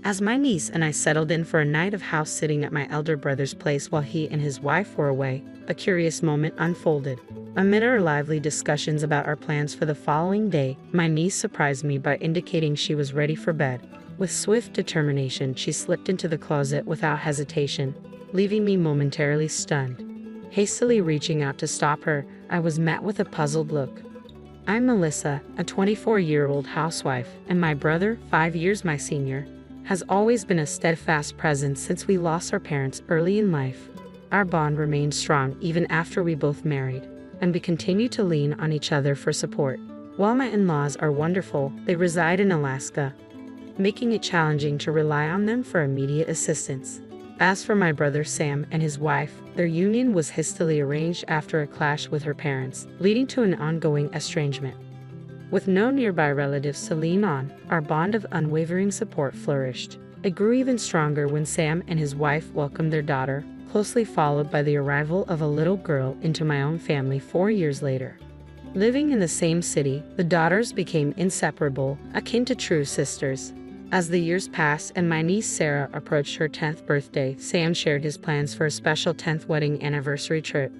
As my niece and I settled in for a night of house sitting at my elder brother's place while he and his wife were away, a curious moment unfolded. Amid our lively discussions about our plans for the following day, my niece surprised me by indicating she was ready for bed. With swift determination, she slipped into the closet without hesitation, leaving me momentarily stunned. Hastily reaching out to stop her, I was met with a puzzled look. I'm Melissa, a 24-year-old housewife, and my brother, 5 years my senior, has always been a steadfast presence since we lost our parents early in life. Our bond remained strong even after we both married, and we continue to lean on each other for support. While my in-laws are wonderful, they reside in Alaska, making it challenging to rely on them for immediate assistance. As for my brother Sam and his wife, their union was hastily arranged after a clash with her parents, leading to an ongoing estrangement. With no nearby relatives to lean on, our bond of unwavering support flourished. It grew even stronger when Sam and his wife welcomed their daughter, closely followed by the arrival of a little girl into my own family 4 years later. Living in the same city, the daughters became inseparable, akin to true sisters. As the years passed and my niece Sarah approached her 10th birthday, Sam shared his plans for a special 10th wedding anniversary trip.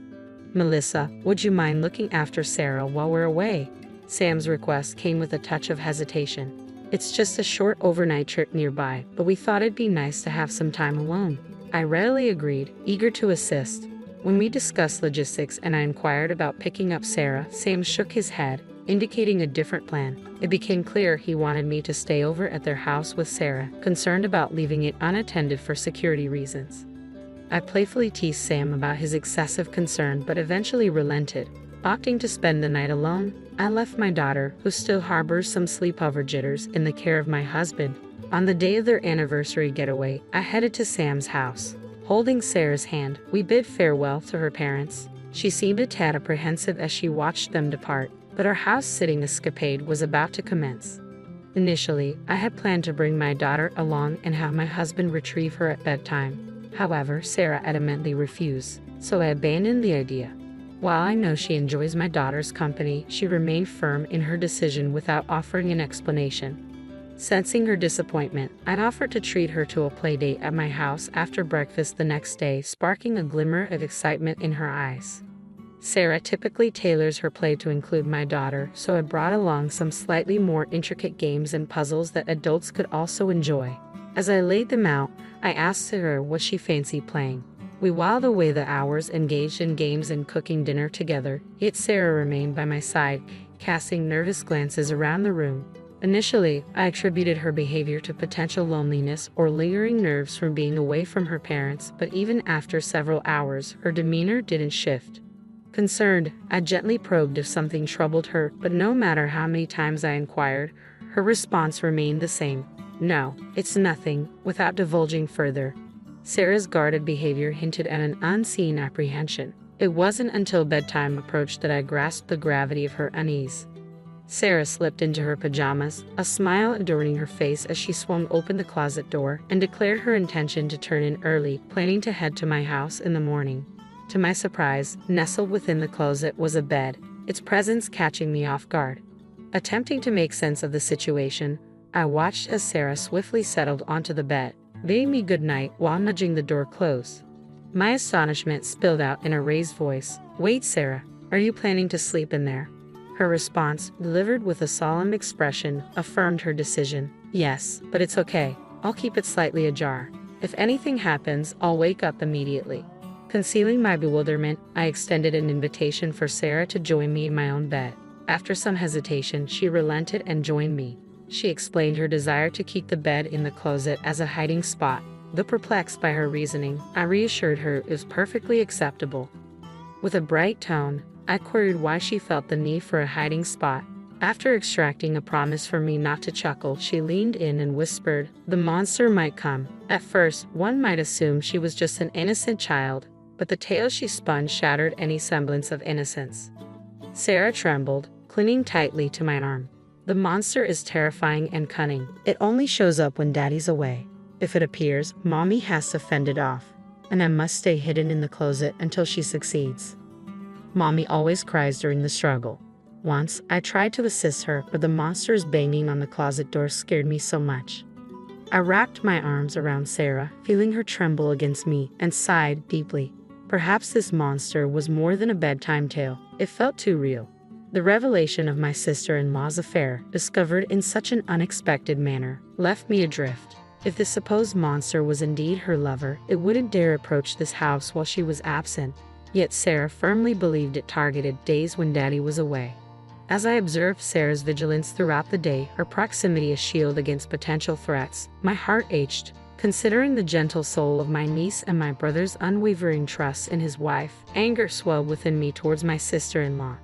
"Melissa, would you mind looking after Sarah while we're away?" Sam's request came with a touch of hesitation. "It's just a short overnight trip nearby, but we thought it'd be nice to have some time alone." I readily agreed, eager to assist. When we discussed logistics and I inquired about picking up Sarah, Sam shook his head, indicating a different plan. It became clear he wanted me to stay over at their house with Sarah, concerned about leaving it unattended for security reasons. I playfully teased Sam about his excessive concern but eventually relented, opting to spend the night alone. I left my daughter, who still harbors some sleepover jitters, in the care of my husband. On the day of their anniversary getaway, I headed to Sam's house. Holding Sarah's hand, we bid farewell to her parents. She seemed a tad apprehensive as she watched them depart, but our house-sitting escapade was about to commence. Initially, I had planned to bring my daughter along and have my husband retrieve her at bedtime. However, Sarah adamantly refused, so I abandoned the idea. While I know she enjoys my daughter's company, she remained firm in her decision without offering an explanation. Sensing her disappointment, I'd offered to treat her to a playdate at my house after breakfast the next day, sparking a glimmer of excitement in her eyes. Sarah typically tailors her play to include my daughter, so I brought along some slightly more intricate games and puzzles that adults could also enjoy. As I laid them out, I asked her what she fancied playing. We whiled away the hours engaged in games and cooking dinner together, yet Sarah remained by my side, casting nervous glances around the room. Initially, I attributed her behavior to potential loneliness or lingering nerves from being away from her parents, but even after several hours, her demeanor didn't shift. Concerned, I gently probed if something troubled her, but no matter how many times I inquired, her response remained the same. "No, it's nothing," without divulging further. Sarah's guarded behavior hinted at an unseen apprehension. It wasn't until bedtime approached that I grasped the gravity of her unease. Sarah slipped into her pajamas, a smile adorning her face as she swung open the closet door, and declared her intention to turn in early, planning to head to my house in the morning. To my surprise, nestled within the closet was a bed, its presence catching me off guard. Attempting to make sense of the situation, I watched as Sarah swiftly settled onto the bed, bidding me good night while nudging the door close. My astonishment spilled out in a raised voice. "Wait, Sarah, are you planning to sleep in there?" Her response, delivered with a solemn expression, affirmed her decision. "Yes, but it's okay. I'll keep it slightly ajar. If anything happens, I'll wake up immediately." Concealing my bewilderment, I extended an invitation for Sarah to join me in my own bed. After some hesitation, she relented and joined me. She explained her desire to keep the bed in the closet as a hiding spot. Though perplexed by her reasoning, I reassured her it was perfectly acceptable. With a bright tone, I queried why she felt the need for a hiding spot. After extracting a promise from me not to chuckle, she leaned in and whispered, "The monster might come." At first, one might assume she was just an innocent child, but the tale she spun shattered any semblance of innocence. Sarah trembled, clinging tightly to my arm. "The monster is terrifying and cunning. It only shows up when Daddy's away. If it appears, Mommy has to fend it off, and I must stay hidden in the closet until she succeeds. Mommy always cries during the struggle." Once, I tried to assist her, but the monster's banging on the closet door scared me so much. I wrapped my arms around Sarah, feeling her tremble against me, and sighed deeply. Perhaps this monster was more than a bedtime tale. It felt too real. The revelation of my sister-in-law's affair, discovered in such an unexpected manner, left me adrift. If the supposed monster was indeed her lover, it wouldn't dare approach this house while she was absent. Yet Sarah firmly believed it targeted days when Daddy was away. As I observed Sarah's vigilance throughout the day, her proximity a shield against potential threats, my heart ached. Considering the gentle soul of my niece and my brother's unwavering trust in his wife, anger swelled within me towards my sister-in-law.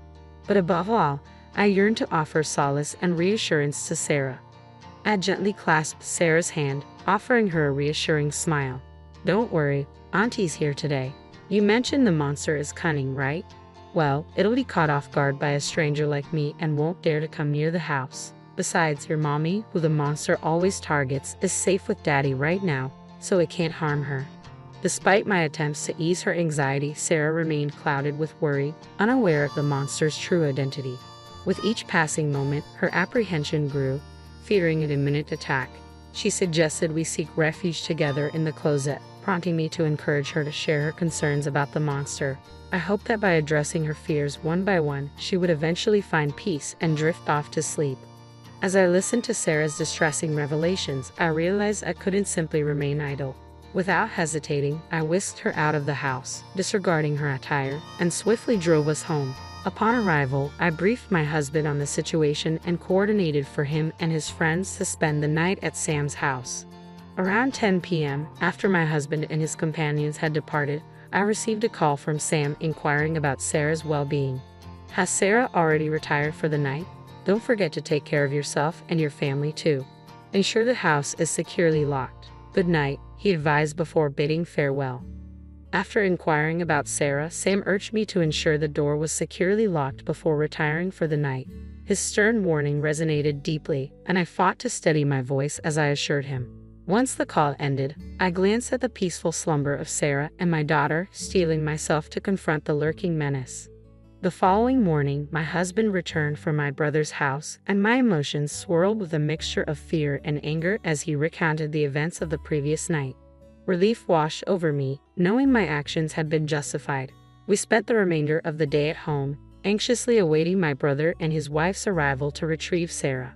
But above all, I yearned to offer solace and reassurance to Sarah. I gently clasped Sarah's hand, offering her a reassuring smile. "Don't worry, Auntie's here today. You mentioned the monster is cunning, right? Well, it'll be caught off guard by a stranger like me and won't dare to come near the house. Besides, your mommy, who the monster always targets, is safe with Daddy right now, so it can't harm her." Despite my attempts to ease her anxiety, Sarah remained clouded with worry, unaware of the monster's true identity. With each passing moment, her apprehension grew, fearing an imminent attack. She suggested we seek refuge together in the closet, prompting me to encourage her to share her concerns about the monster. I hoped that by addressing her fears one by one, she would eventually find peace and drift off to sleep. As I listened to Sarah's distressing revelations, I realized I couldn't simply remain idle. Without hesitating, I whisked her out of the house, disregarding her attire, and swiftly drove us home. Upon arrival, I briefed my husband on the situation and coordinated for him and his friends to spend the night at Sam's house. Around 10 p.m., after my husband and his companions had departed, I received a call from Sam inquiring about Sarah's well-being. "Has Sarah already retired for the night? Don't forget to take care of yourself and your family too. Ensure the house is securely locked. Good night," he advised before bidding farewell. After inquiring about Sarah, Sam urged me to ensure the door was securely locked before retiring for the night. His stern warning resonated deeply, and I fought to steady my voice as I assured him. Once the call ended, I glanced at the peaceful slumber of Sarah and my daughter, steeling myself to confront the lurking menace. The following morning, my husband returned from my brother's house, and my emotions swirled with a mixture of fear and anger as he recounted the events of the previous night. Relief washed over me, knowing my actions had been justified. We spent the remainder of the day at home, anxiously awaiting my brother and his wife's arrival to retrieve Sarah.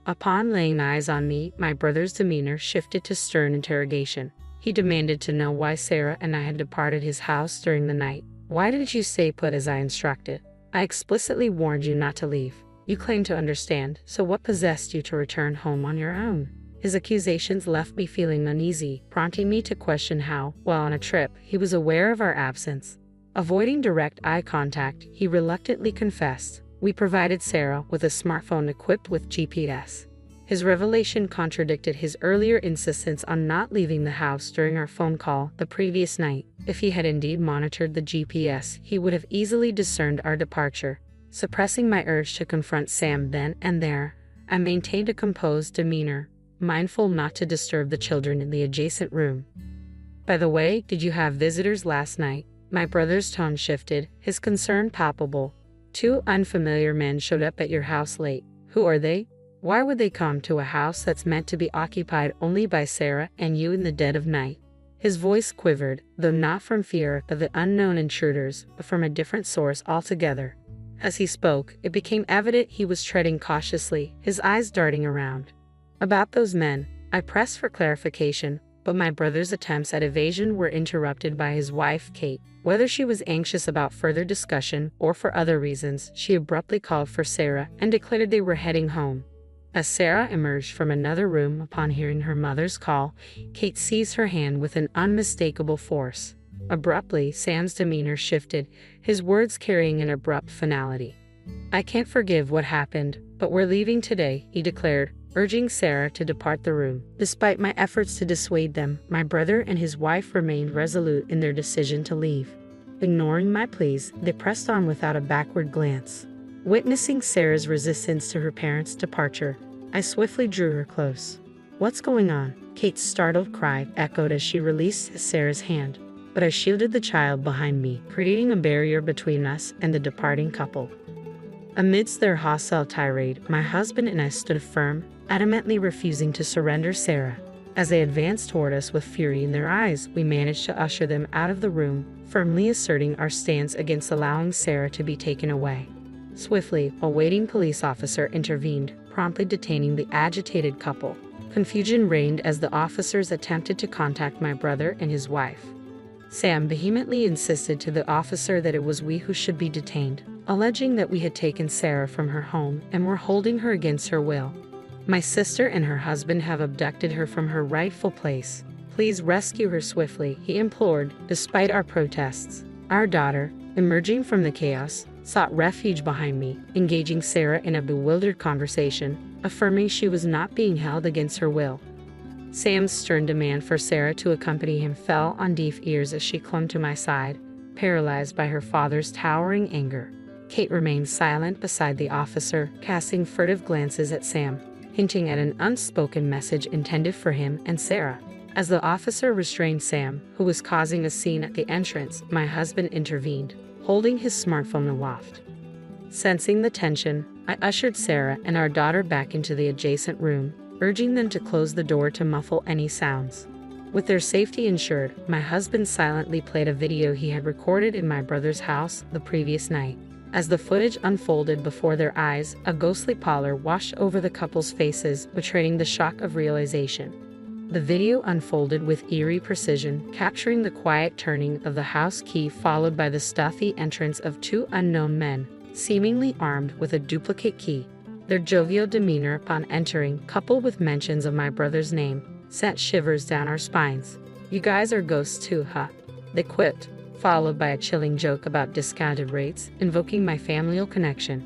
Upon laying eyes on me, my brother's demeanor shifted to stern interrogation. He demanded to know why Sarah and I had departed his house during the night. "Why didn't you stay put as I instructed? I explicitly warned you not to leave. You claim to understand, so what possessed you to return home on your own?" His accusations left me feeling uneasy, prompting me to question how, while on a trip, he was aware of our absence. Avoiding direct eye contact, he reluctantly confessed, "We provided Sarah with a smartphone equipped with GPS." His revelation contradicted his earlier insistence on not leaving the house during our phone call the previous night. If he had indeed monitored the GPS, he would have easily discerned our departure. Suppressing my urge to confront Sam then and there, I maintained a composed demeanor, mindful not to disturb the children in the adjacent room. "By the way, did you have visitors last night?" My brother's tone shifted, his concern palpable. "Two unfamiliar men showed up at your house late. Who are they? Why would they come to a house that's meant to be occupied only by Sarah and you in the dead of night?" His voice quivered, though not from fear of the unknown intruders, but from a different source altogether. As he spoke, it became evident he was treading cautiously, his eyes darting around. "About those men," I pressed for clarification, but my brother's attempts at evasion were interrupted by his wife, Kate. Whether she was anxious about further discussion or for other reasons, she abruptly called for Sarah and declared they were heading home. As Sarah emerged from another room upon hearing her mother's call, Kate seized her hand with an unmistakable force. Abruptly, Sam's demeanor shifted, his words carrying an abrupt finality. "I can't forgive what happened, but we're leaving today," he declared, urging Sarah to depart the room. Despite my efforts to dissuade them, my brother and his wife remained resolute in their decision to leave. Ignoring my pleas, they pressed on without a backward glance. Witnessing Sarah's resistance to her parents' departure, I swiftly drew her close. "What's going on?" Kate's startled cry echoed as she released Sarah's hand, but I shielded the child behind me, creating a barrier between us and the departing couple. Amidst their hostile tirade, my husband and I stood firm, adamantly refusing to surrender Sarah. As they advanced toward us with fury in their eyes, we managed to usher them out of the room, firmly asserting our stance against allowing Sarah to be taken away. Swiftly, a waiting police officer intervened, promptly detaining the agitated couple. Confusion reigned as the officers attempted to contact my brother and his wife. Sam vehemently insisted to the officer that it was we who should be detained, alleging that we had taken Sarah from her home and were holding her against her will. My sister and her husband have abducted her from her rightful place. Please rescue her swiftly, he implored, despite our protests. Our daughter, emerging from the chaos, sought refuge behind me, engaging Sarah in a bewildered conversation, affirming she was not being held against her will. Sam's stern demand for Sarah to accompany him fell on deaf ears as she clung to my side, paralyzed by her father's towering anger. Kate remained silent beside the officer, casting furtive glances at Sam, hinting at an unspoken message intended for him and Sarah. As the officer restrained Sam, who was causing a scene at the entrance, my husband intervened, holding his smartphone aloft. Sensing the tension, I ushered Sarah and our daughter back into the adjacent room, urging them to close the door to muffle any sounds. With their safety ensured, my husband silently played a video he had recorded in my brother's house the previous night. As the footage unfolded before their eyes, a ghostly pallor washed over the couple's faces, betraying the shock of realization. The video unfolded with eerie precision, capturing the quiet turning of the house key followed by the stealthy entrance of two unknown men, seemingly armed with a duplicate key. Their jovial demeanor upon entering, coupled with mentions of my brother's name, sent shivers down our spines. "You guys are ghosts too, huh?" they quipped, followed by a chilling joke about discounted rates, invoking my familial connection.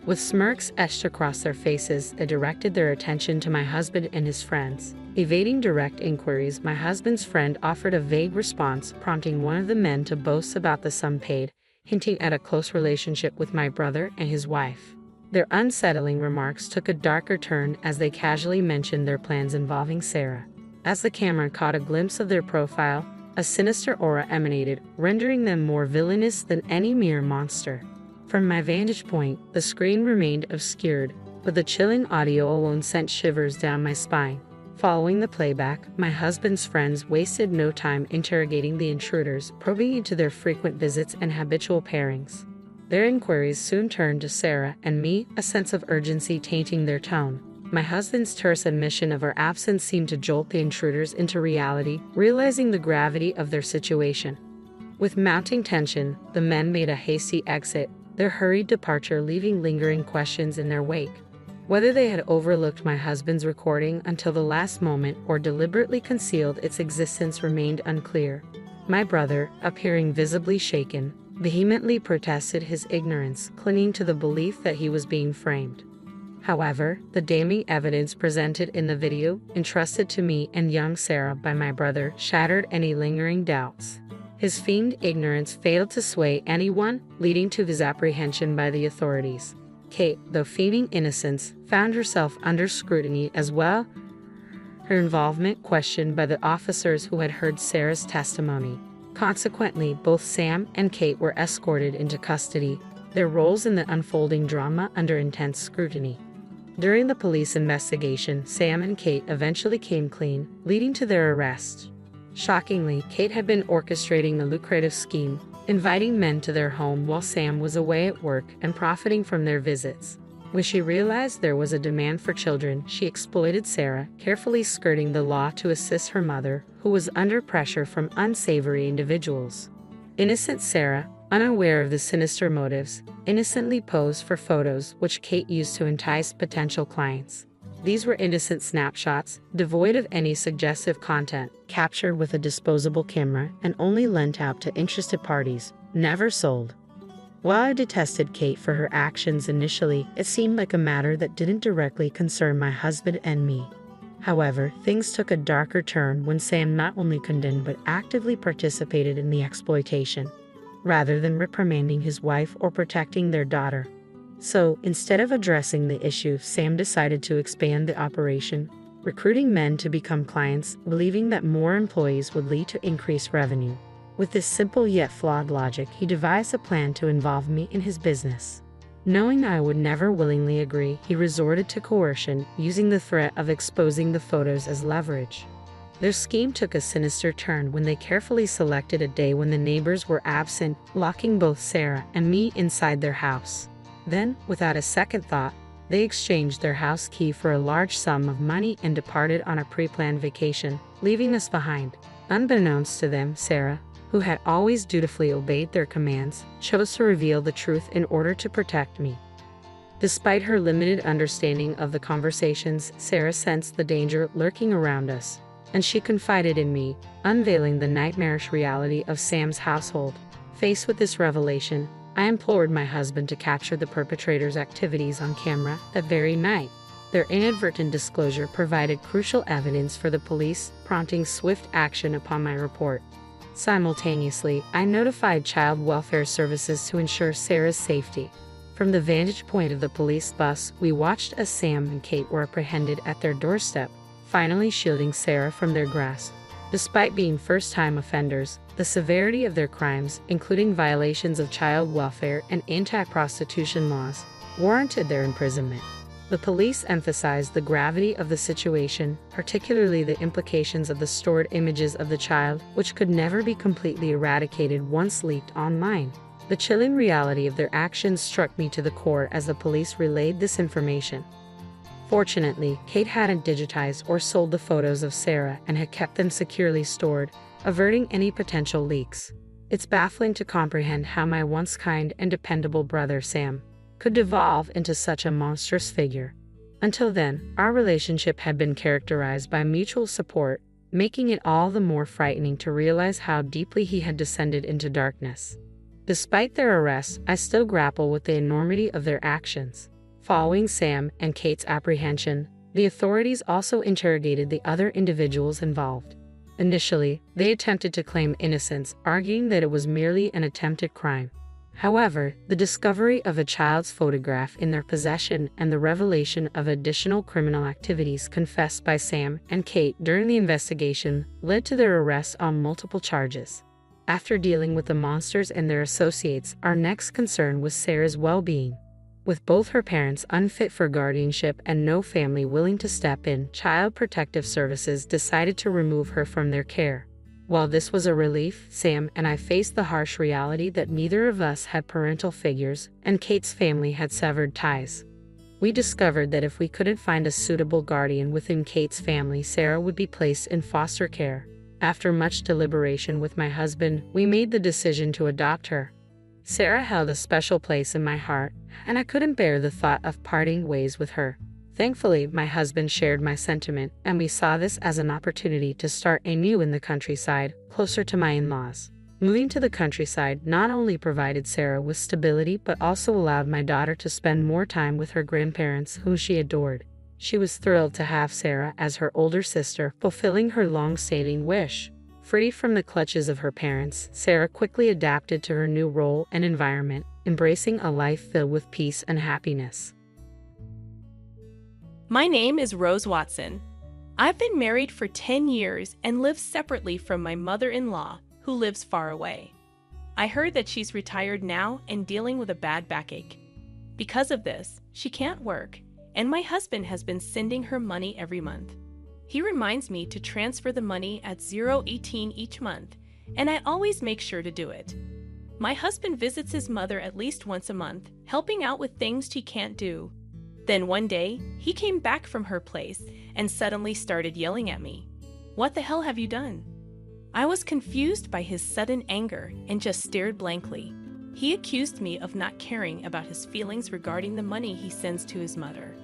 With smirks etched across their faces, they directed their attention to my husband and his friends. Evading direct inquiries, my husband's friend offered a vague response, prompting one of the men to boast about the sum paid, hinting at a close relationship with my brother and his wife. Their unsettling remarks took a darker turn as they casually mentioned their plans involving Sarah. As the camera caught a glimpse of their profile, a sinister aura emanated, rendering them more villainous than any mere monster. From my vantage point, the screen remained obscured, but the chilling audio alone sent shivers down my spine. Following the playback, my husband's friends wasted no time interrogating the intruders, probing into their frequent visits and habitual pairings. Their inquiries soon turned to Sarah and me, a sense of urgency tainting their tone. My husband's terse admission of our absence seemed to jolt the intruders into reality, realizing the gravity of their situation. With mounting tension, the men made a hasty exit, their hurried departure leaving lingering questions in their wake. Whether they had overlooked my husband's recording until the last moment or deliberately concealed its existence remained unclear. My brother, appearing visibly shaken, vehemently protested his ignorance, clinging to the belief that he was being framed. However, the damning evidence presented in the video, entrusted to me and young Sarah by my brother, shattered any lingering doubts. His feigned ignorance failed to sway anyone, leading to his apprehension by the authorities. Kate, though feigning innocence, found herself under scrutiny as well, her involvement questioned by the officers who had heard Sarah's testimony. Consequently, both Sam and Kate were escorted into custody, their roles in the unfolding drama under intense scrutiny. During the police investigation, Sam and Kate eventually came clean, leading to their arrest. Shockingly, Kate had been orchestrating a lucrative scheme, inviting men to their home while Sam was away at work and profiting from their visits. When she realized there was a demand for children, she exploited Sarah, carefully skirting the law to assist her mother, who was under pressure from unsavory individuals. Innocent Sarah, unaware of the sinister motives, innocently posed for photos which Kate used to entice potential clients. These were innocent snapshots, devoid of any suggestive content, captured with a disposable camera and only lent out to interested parties, never sold. While I detested Kate for her actions initially, it seemed like a matter that didn't directly concern my husband and me. However, things took a darker turn when Sam not only condemned but actively participated in the exploitation, rather than reprimanding his wife or protecting their daughter. So, instead of addressing the issue, Sam decided to expand the operation, recruiting men to become clients, believing that more employees would lead to increased revenue. With this simple yet flawed logic, he devised a plan to involve me in his business. Knowing I would never willingly agree, he resorted to coercion, using the threat of exposing the photos as leverage. Their scheme took a sinister turn when they carefully selected a day when the neighbors were absent, locking both Sarah and me inside their house. Then, without a second thought, they exchanged their house key for a large sum of money and departed on a pre-planned vacation, leaving us behind. Unbeknownst to them, Sarah, who had always dutifully obeyed their commands, chose to reveal the truth in order to protect me. Despite her limited understanding of the conversations, Sarah sensed the danger lurking around us, and she confided in me, unveiling the nightmarish reality of Sam's household. Faced with this revelation, I implored my husband to capture the perpetrator's activities on camera that very night. Their inadvertent disclosure provided crucial evidence for the police, prompting swift action upon my report. Simultaneously, I notified child welfare services to ensure Sarah's safety. From the vantage point of the police bus, we watched as Sam and Kate were apprehended at their doorstep, finally shielding Sarah from their grasp. Despite being first-time offenders, the severity of their crimes, including violations of child welfare and anti-prostitution laws, warranted their imprisonment. The police emphasized the gravity of the situation, particularly the implications of the stored images of the child, which could never be completely eradicated once leaked online. The chilling reality of their actions struck me to the core as the police relayed this information. Fortunately, Kate hadn't digitized or sold the photos of Sarah and had kept them securely stored, averting any potential leaks. It's baffling to comprehend how my once kind and dependable brother Sam could devolve into such a monstrous figure. Until then, our relationship had been characterized by mutual support, making it all the more frightening to realize how deeply he had descended into darkness. Despite their arrests, I still grapple with the enormity of their actions. Following Sam and Kate's apprehension, the authorities also interrogated the other individuals involved. Initially, they attempted to claim innocence, arguing that it was merely an attempted crime. However, the discovery of a child's photograph in their possession and the revelation of additional criminal activities confessed by Sam and Kate during the investigation led to their arrests on multiple charges. After dealing with the monsters and their associates, our next concern was Sarah's well-being. With both her parents unfit for guardianship and no family willing to step in, Child Protective Services decided to remove her from their care. While this was a relief, Sam and I faced the harsh reality that neither of us had parental figures, and Kate's family had severed ties. We discovered that if we couldn't find a suitable guardian within Kate's family, Sarah would be placed in foster care. After much deliberation with my husband, we made the decision to adopt her. Sarah held a special place in my heart, and I couldn't bear the thought of parting ways with her. Thankfully, my husband shared my sentiment, and we saw this as an opportunity to start anew in the countryside, closer to my in-laws. Moving to the countryside not only provided Sarah with stability but also allowed my daughter to spend more time with her grandparents, whom she adored. She was thrilled to have Sarah as her older sister, fulfilling her long-standing wish. Free from the clutches of her parents, Sarah quickly adapted to her new role and environment, embracing a life filled with peace and happiness. My name is Rose Watson. I've been married for 10 years and live separately from my mother-in-law, who lives far away. I heard that she's retired now and dealing with a bad backache. Because of this, she can't work, and my husband has been sending her money every month. He reminds me to transfer the money at 0:18 each month, and I always make sure to do it. My husband visits his mother at least once a month, helping out with things she can't do. Then one day, he came back from her place and suddenly started yelling at me. "What the hell have you done?" I was confused by his sudden anger and just stared blankly. He accused me of not caring about his feelings regarding the money he sends to his mother.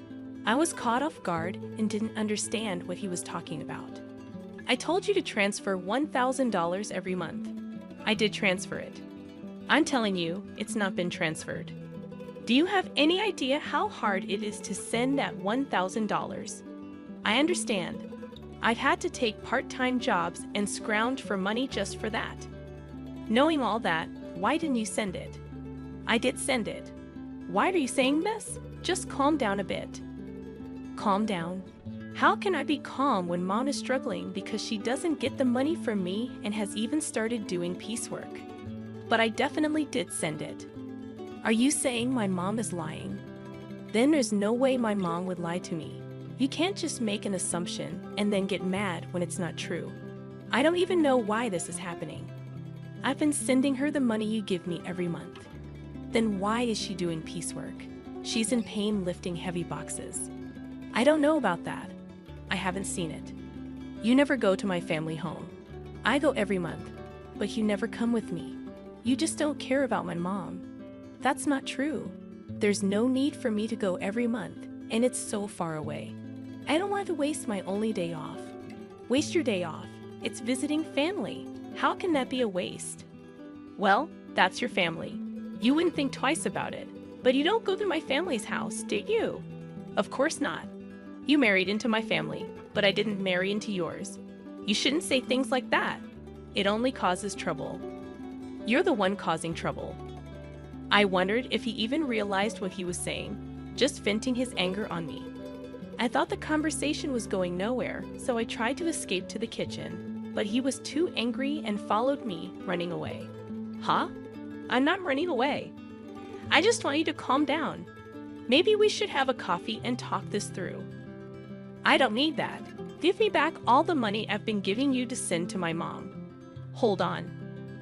I was caught off guard and didn't understand what he was talking about. "I told you to transfer $1,000 every month." I did transfer it. I'm telling you, it's not been transferred. Do you have any idea how hard it is to send that $1,000? I understand. I've had to take part-time jobs and scrounge for money just for that. Knowing all that, why didn't you send it? I did send it. Why are you saying this? Just calm down a bit. Calm down. How can I be calm when Mom is struggling because she doesn't get the money from me and has even started doing piecework? But I definitely did send it. Are you saying my mom is lying? Then there's no way my mom would lie to me. You can't just make an assumption and then get mad when it's not true. I don't even know why this is happening. I've been sending her the money you give me every month. Then why is she doing piecework? She's in pain lifting heavy boxes. I don't know about that. I haven't seen it. You never go to my family home. I go every month, but you never come with me. You just don't care about my mom. That's not true. There's no need for me to go every month, and it's so far away. I don't want to waste my only day off. Waste your day off. It's visiting family. How can that be a waste? Well, that's your family. You wouldn't think twice about it. But you don't go to my family's house, did you? Of course not. You married into my family, but I didn't marry into yours. You shouldn't say things like that. It only causes trouble. You're the one causing trouble. I wondered if he even realized what he was saying, just venting his anger on me. I thought the conversation was going nowhere, so I tried to escape to the kitchen, but he was too angry and followed me, running away. Huh? I'm not running away. I just want you to calm down. Maybe we should have a coffee and talk this through. I don't need that. Give me back all the money I've been giving you to send to my mom. Hold on.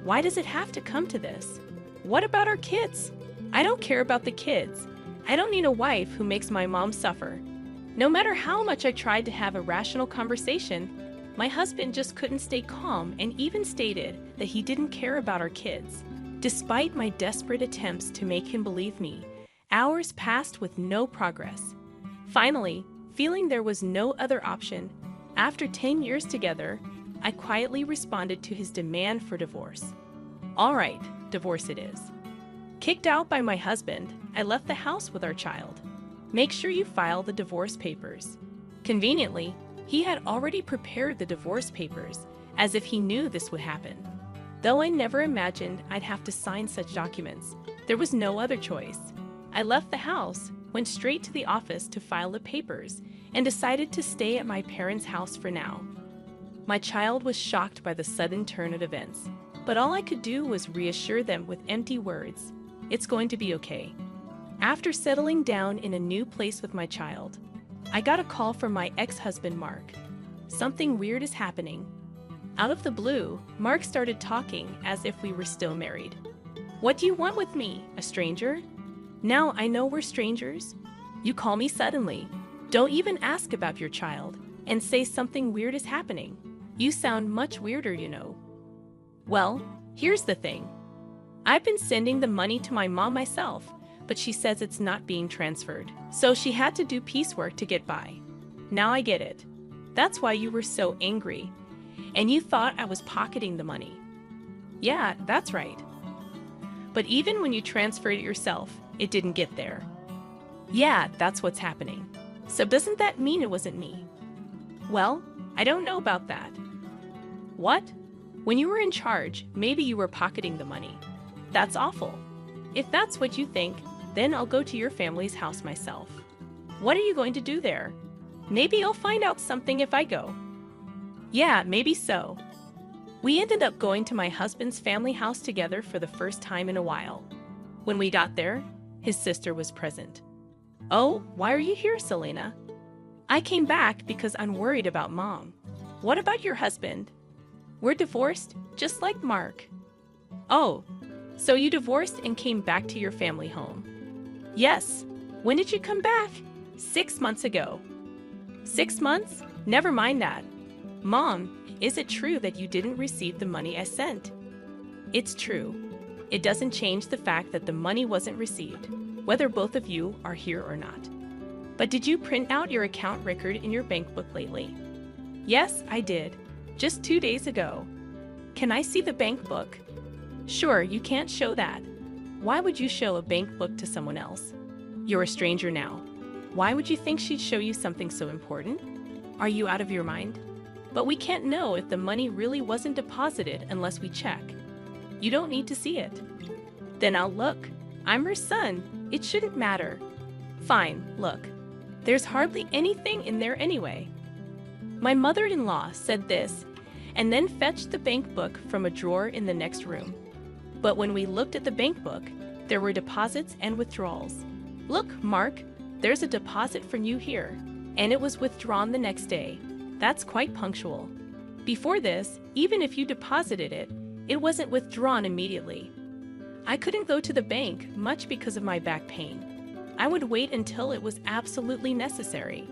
Why does it have to come to this? What about our kids? I don't care about the kids. I don't need a wife who makes my mom suffer. No matter how much I tried to have a rational conversation, my husband just couldn't stay calm and even stated that he didn't care about our kids. Despite my desperate attempts to make him believe me, hours passed with no progress. Finally, feeling there was no other option, after 10 years together, I quietly responded to his demand for divorce. All right, divorce it is. Kicked out by my husband, I left the house with our child. Make sure you file the divorce papers. Conveniently, he had already prepared the divorce papers, as if he knew this would happen. Though I never imagined I'd have to sign such documents, there was no other choice. I left the house, went straight to the office to file the papers, and decided to stay at my parents' house for now. My child was shocked by the sudden turn of events, but all I could do was reassure them with empty words. It's going to be okay. After settling down in a new place with my child, I got a call from my ex-husband, Mark. Something weird is happening. Out of the blue, Mark started talking as if we were still married. What do you want with me, a stranger? Now I know we're strangers. You call me suddenly. Don't even ask about your child and say something weird is happening. You sound much weirder, you know. Well, here's the thing. I've been sending the money to my mom myself, but she says it's not being transferred. So she had to do piecework to get by. Now I get it. That's why you were so angry. And you thought I was pocketing the money. Yeah, that's right. But even when you transferred it yourself, it didn't get there. Yeah, that's what's happening. So doesn't that mean it wasn't me? Well, I don't know about that. What? When you were in charge, maybe you were pocketing the money. That's awful. If that's what you think, then I'll go to your family's house myself. What are you going to do there? Maybe I'll find out something if I go. Yeah, maybe so. We ended up going to my husband's family house together for the first time in a while. When we got there, his sister was present. Oh, why are you here, Selena? I came back because I'm worried about Mom. What about your husband? We're divorced, just like Mark. Oh, so you divorced and came back to your family home? Yes. When did you come back? 6 months ago. 6 months? Never mind that. Mom, is it true that you didn't receive the money I sent? It's true. It doesn't change the fact that the money wasn't received, whether both of you are here or not. But did you print out your account record in your bank book lately? Yes, I did. Just 2 days ago. Can I see the bank book? Sure, you can't show that. Why would you show a bank book to someone else? You're a stranger now. Why would you think she'd show you something so important? Are you out of your mind? But we can't know if the money really wasn't deposited unless we check. You don't need to see it. Then I'll look. I'm her son. It shouldn't matter. Fine, look. There's hardly anything in there anyway. My mother-in-law said this, and then fetched the bank book from a drawer in the next room. But when we looked at the bank book, there were deposits and withdrawals. Look, Mark, there's a deposit from you here, and it was withdrawn the next day. That's quite punctual. Before this, even if you deposited it, it wasn't withdrawn immediately. I couldn't go to the bank much because of my back pain. I would wait until it was absolutely necessary.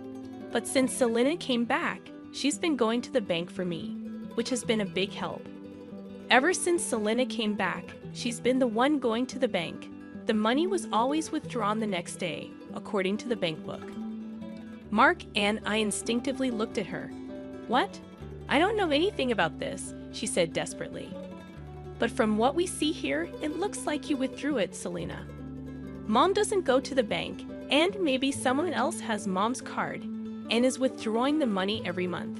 But since Selena came back, she's been going to the bank for me, which has been a big help. Ever since Selena came back, she's been the one going to the bank. The money was always withdrawn the next day, according to the bank book. Mark and I instinctively looked at her. What? I don't know anything about this, she said desperately. But from what we see here, it looks like you withdrew it, Selena. Mom doesn't go to the bank, and maybe someone else has Mom's card and is withdrawing the money every month.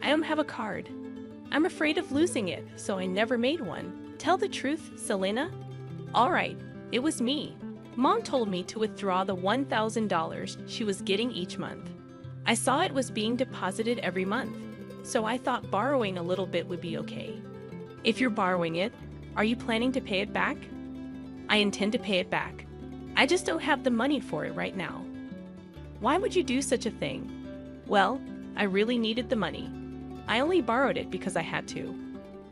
I don't have a card. I'm afraid of losing it, so I never made one. Tell the truth, Selena. All right, it was me. Mom told me to withdraw the $1,000 she was getting each month. I saw it was being deposited every month, so I thought borrowing a little bit would be okay. If you're borrowing it, are you planning to pay it back? I intend to pay it back. I just don't have the money for it right now. Why would you do such a thing? Well, I really needed the money. I only borrowed it because I had to.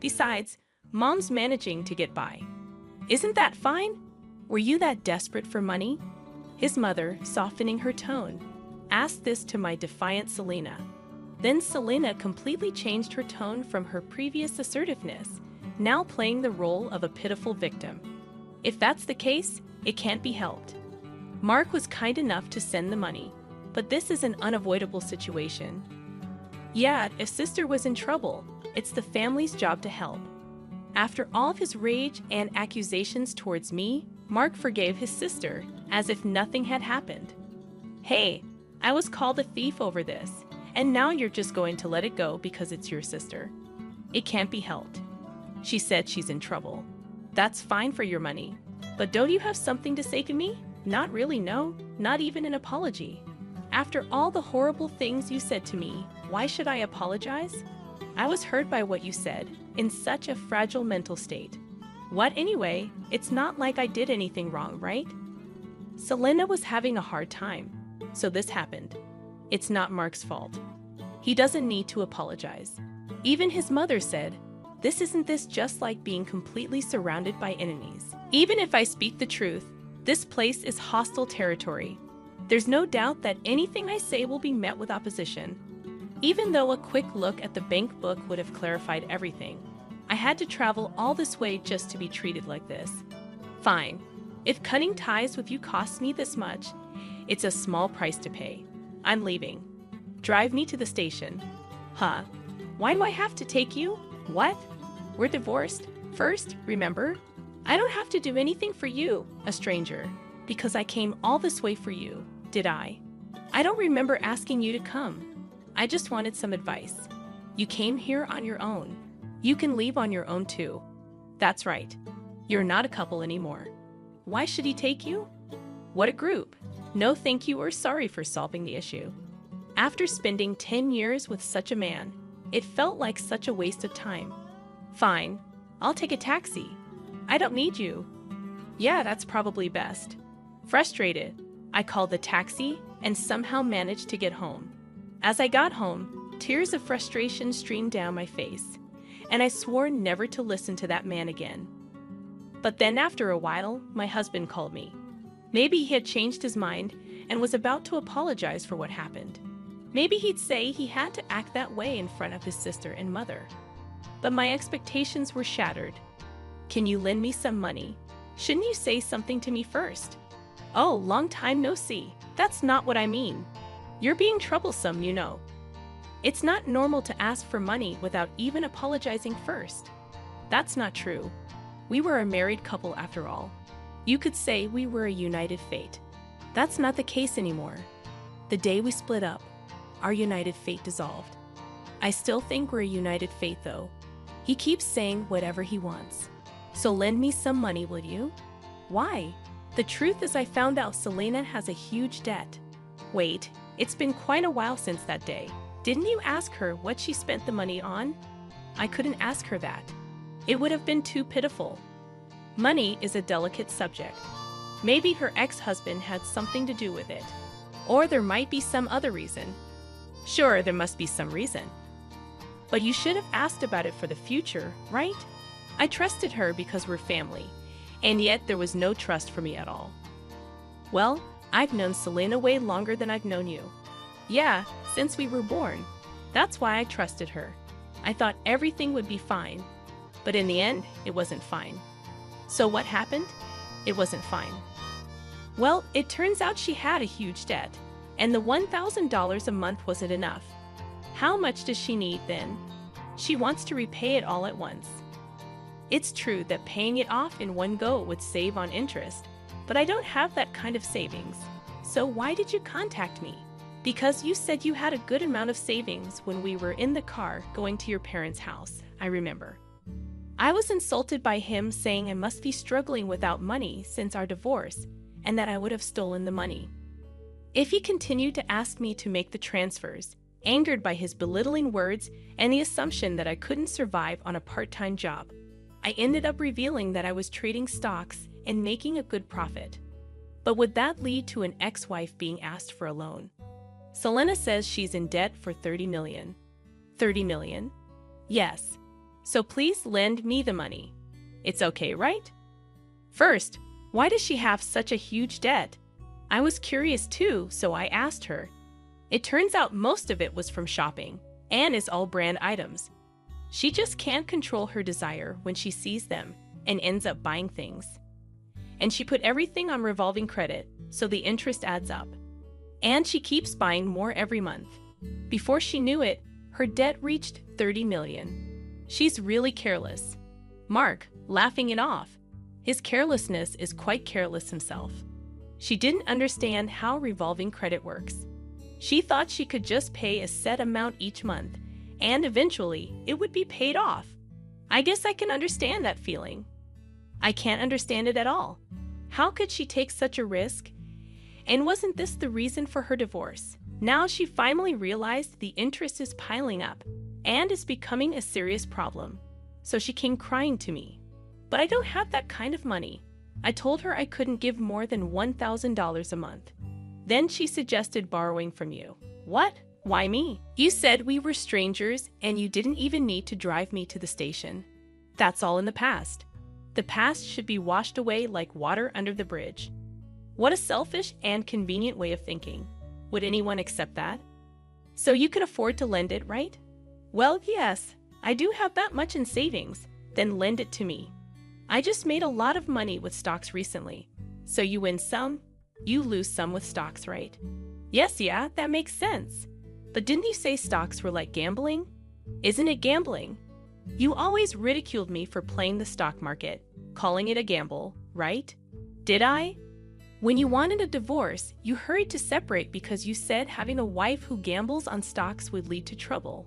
Besides, Mom's managing to get by. Isn't that fine? Were you that desperate for money? His mother, softening her tone, asked this to my defiant Selena. Then Selena completely changed her tone from her previous assertiveness, now playing the role of a pitiful victim. If that's the case, it can't be helped. Mark was kind enough to send the money, but this is an unavoidable situation. Yeah, if sister was in trouble, it's the family's job to help. After all of his rage and accusations towards me, Mark forgave his sister as if nothing had happened. Hey, I was called a thief over this, and now you're just going to let it go because it's your sister. It can't be helped. She said she's in trouble. That's fine for your money. But don't you have something to say to me? Not really, no. Not even an apology. After all the horrible things you said to me, why should I apologize? I was hurt by what you said, in such a fragile mental state. What anyway? It's not like I did anything wrong, right? Selena was having a hard time, so this happened. It's not Mark's fault. He doesn't need to apologize. Even his mother said, isn't this just like being completely surrounded by enemies? Even if I speak the truth, this place is hostile territory. There's no doubt that anything I say will be met with opposition. Even though a quick look at the bank book would have clarified everything, I had to travel all this way just to be treated like this. Fine. If cutting ties with you costs me this much, it's a small price to pay. I'm leaving. Drive me to the station. Huh? Why do I have to take you? What? We're divorced? First, remember? I don't have to do anything for you, a stranger, because I came all this way for you, did I? I don't remember asking you to come. I just wanted some advice. You came here on your own. You can leave on your own too. That's right. You're not a couple anymore. Why should he take you? What a group. No thank you or sorry for solving the issue. After spending 10 years with such a man, it felt like such a waste of time. Fine, I'll take a taxi. I don't need you. Yeah, that's probably best. Frustrated, I called the taxi and somehow managed to get home. As I got home, tears of frustration streamed down my face, and I swore never to listen to that man again. But then after a while, my husband called me. Maybe he had changed his mind and was about to apologize for what happened. Maybe he'd say he had to act that way in front of his sister and mother. But my expectations were shattered. Can you lend me some money? Shouldn't you say something to me first? Oh, long time no see. That's not what I mean. You're being troublesome, you know. It's not normal to ask for money without even apologizing first. That's not true. We were a married couple after all. You could say we were a united fate. That's not the case anymore. The day we split up, our united fate dissolved. I still think we're a united fate though. He keeps saying whatever he wants. So lend me some money, will you? Why? The truth is I found out Selena has a huge debt. Wait, it's been quite a while since that day. Didn't you ask her what she spent the money on? I couldn't ask her that. It would have been too pitiful. Money is a delicate subject. Maybe her ex-husband had something to do with it. Or there might be some other reason. Sure, there must be some reason. But you should have asked about it for the future, right? I trusted her because we're family, and yet there was no trust for me at all. Well, I've known Selena way longer than I've known you. Yeah, since we were born. That's why I trusted her. I thought everything would be fine. But in the end, it wasn't fine. So what happened? It wasn't fine. Well, it turns out she had a huge debt, and the $1,000 a month wasn't enough. How much does she need then? She wants to repay it all at once. It's true that paying it off in one go would save on interest, but I don't have that kind of savings. So why did you contact me? Because you said you had a good amount of savings when we were in the car going to your parents' house, I remember. I was insulted by him saying I must be struggling without money since our divorce, and that I would have stolen the money. If he continued to ask me to make the transfers, angered by his belittling words and the assumption that I couldn't survive on a part-time job, I ended up revealing that I was trading stocks and making a good profit. But would that lead to an ex-wife being asked for a loan? Selena says she's in debt for $30 million. $30 million? Yes. So please lend me the money. It's okay, right? First, why does she have such a huge debt? I was curious too, so I asked her. It turns out most of it was from shopping, and is all brand items. She just can't control her desire when she sees them and ends up buying things. And she put everything on revolving credit, so the interest adds up. And she keeps buying more every month. Before she knew it, her debt reached $30 million. She's really careless. Mark, laughing it off. His carelessness is quite careless himself. She didn't understand how revolving credit works. She thought she could just pay a set amount each month, and eventually it would be paid off. I guess I can understand that feeling. I can't understand it at all. How could she take such a risk? And wasn't this the reason for her divorce? Now she finally realized the interest is piling up and is becoming a serious problem. So she came crying to me. But I don't have that kind of money. I told her I couldn't give more than $1,000 a month. Then she suggested borrowing from you. What? Why me? You said we were strangers and you didn't even need to drive me to the station. That's all in the past. The past should be washed away like water under the bridge. What a selfish and convenient way of thinking. Would anyone accept that? So you can afford to lend it, right? Well, yes, I do have that much in savings. Then lend it to me. I just made a lot of money with stocks recently. So you win some, you lose some with stocks, right? Yes, yeah, that makes sense. But didn't you say stocks were like gambling? Isn't it gambling? You always ridiculed me for playing the stock market, calling it a gamble, right? Did I? When you wanted a divorce, you hurried to separate because you said having a wife who gambles on stocks would lead to trouble.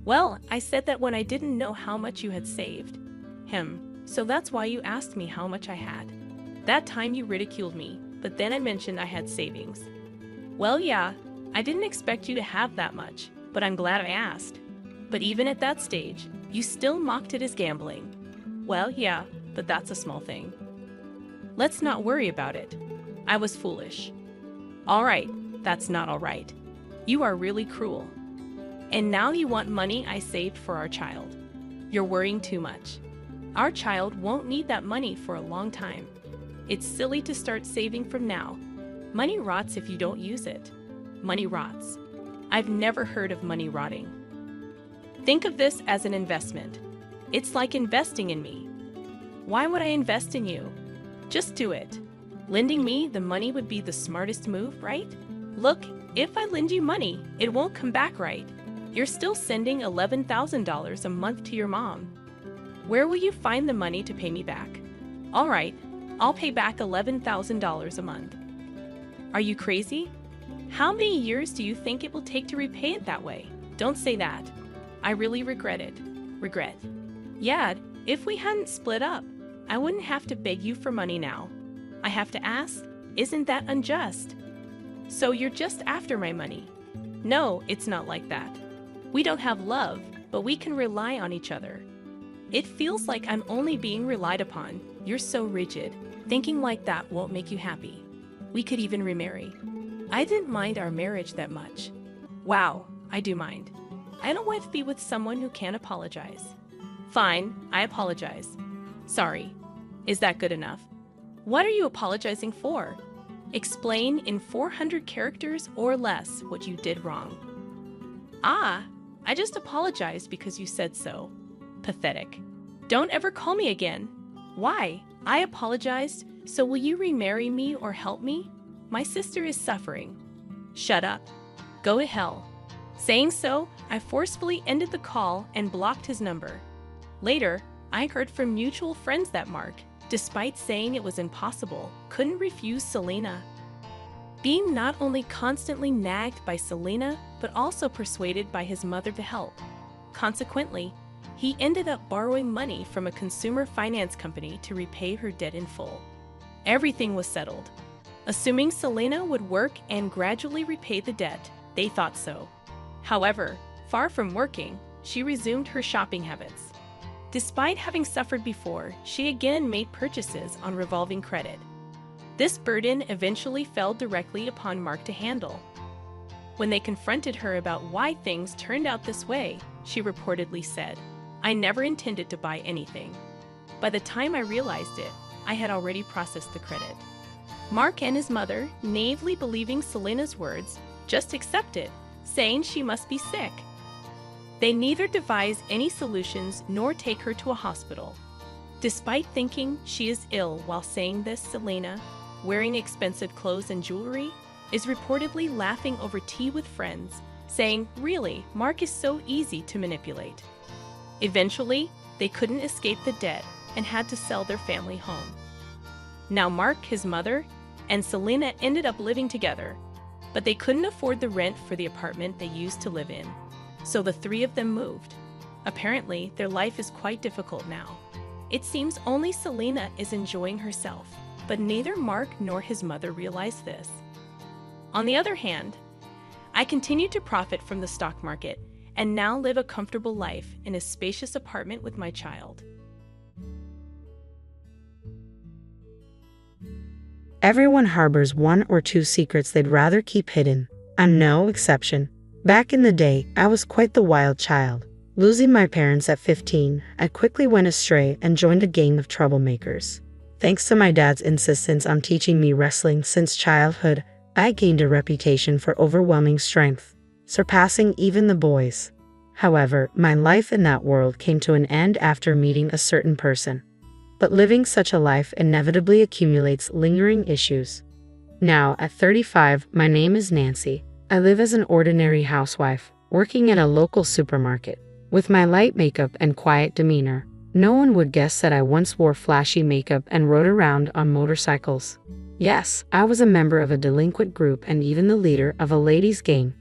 Well, I said that when I didn't know how much you had saved. So that's why you asked me how much I had. That time you ridiculed me, but then I mentioned I had savings. Well, yeah, I didn't expect you to have that much, but I'm glad I asked. But even at that stage, you still mocked it as gambling. Well, yeah, but that's a small thing. Let's not worry about it. I was foolish. All right, that's not all right. You are really cruel. And now you want money I saved for our child. You're worrying too much. Our child won't need that money for a long time. It's silly to start saving from now. Money rots if you don't use it. Money rots. I've never heard of money rotting. Think of this as an investment. It's like investing in me. Why would I invest in you? Just do it. Lending me the money would be the smartest move, right? Look, if I lend you money, it won't come back right. You're still sending $11,000 a month to your mom. Where will you find the money to pay me back? All right, I'll pay back $11,000 a month. Are you crazy? How many years do you think it will take to repay it that way? Don't say that. I really regret it. Regret. Yeah, if we hadn't split up, I wouldn't have to beg you for money now. I have to ask, isn't that unjust? So you're just after my money. No, it's not like that. We don't have love, but we can rely on each other. It feels like I'm only being relied upon. You're so rigid. Thinking like that won't make you happy. We could even remarry. I didn't mind our marriage that much. Wow, I do mind. I don't want to be with someone who can't apologize. Fine, I apologize. Sorry. Is that good enough? What are you apologizing for? Explain in 400 characters or less what you did wrong. Ah, I just apologized because you said so. Pathetic. Don't ever call me again. Why? I apologized, so will you remarry me or help me? My sister is suffering. Shut up. Go to hell. Saying so, I forcefully ended the call and blocked his number. Later, I heard from mutual friends that Mark, despite saying it was impossible, couldn't refuse Selena. Being not only constantly nagged by Selena, but also persuaded by his mother to help. Consequently, he ended up borrowing money from a consumer finance company to repay her debt in full. Everything was settled. Assuming Selena would work and gradually repay the debt, they thought so. However, far from working, she resumed her shopping habits. Despite having suffered before, she again made purchases on revolving credit. This burden eventually fell directly upon Mark to handle. When they confronted her about why things turned out this way, she reportedly said, "I never intended to buy anything. By the time I realized it, I had already processed the credit." Mark and his mother, naively believing Selena's words, just accepted, saying she must be sick. They neither devise any solutions nor take her to a hospital. Despite thinking she is ill while saying this, Selena, wearing expensive clothes and jewelry, is reportedly laughing over tea with friends, saying, "Really, Mark is so easy to manipulate." Eventually, they couldn't escape the debt and had to sell their family home. Now Mark, his mother, and Selena ended up living together, but they couldn't afford the rent for the apartment they used to live in. So the three of them moved. Apparently, their life is quite difficult now. It seems only Selena is enjoying herself, but neither Mark nor his mother realize this. On the other hand, I continue to profit from the stock market and now live a comfortable life in a spacious apartment with my child. Everyone harbors one or two secrets they'd rather keep hidden. I'm no exception. Back in the day, I was quite the wild child. Losing my parents at 15, I quickly went astray and joined a gang of troublemakers. Thanks to my dad's insistence on teaching me wrestling since childhood, I gained a reputation for overwhelming strength, surpassing even the boys. However, my life in that world came to an end after meeting a certain person. But living such a life inevitably accumulates lingering issues. Now, at 35, my name is Nancy. I live as an ordinary housewife, working at a local supermarket. With my light makeup and quiet demeanor, no one would guess that I once wore flashy makeup and rode around on motorcycles. Yes, I was a member of a delinquent group and even the leader of a ladies' gang.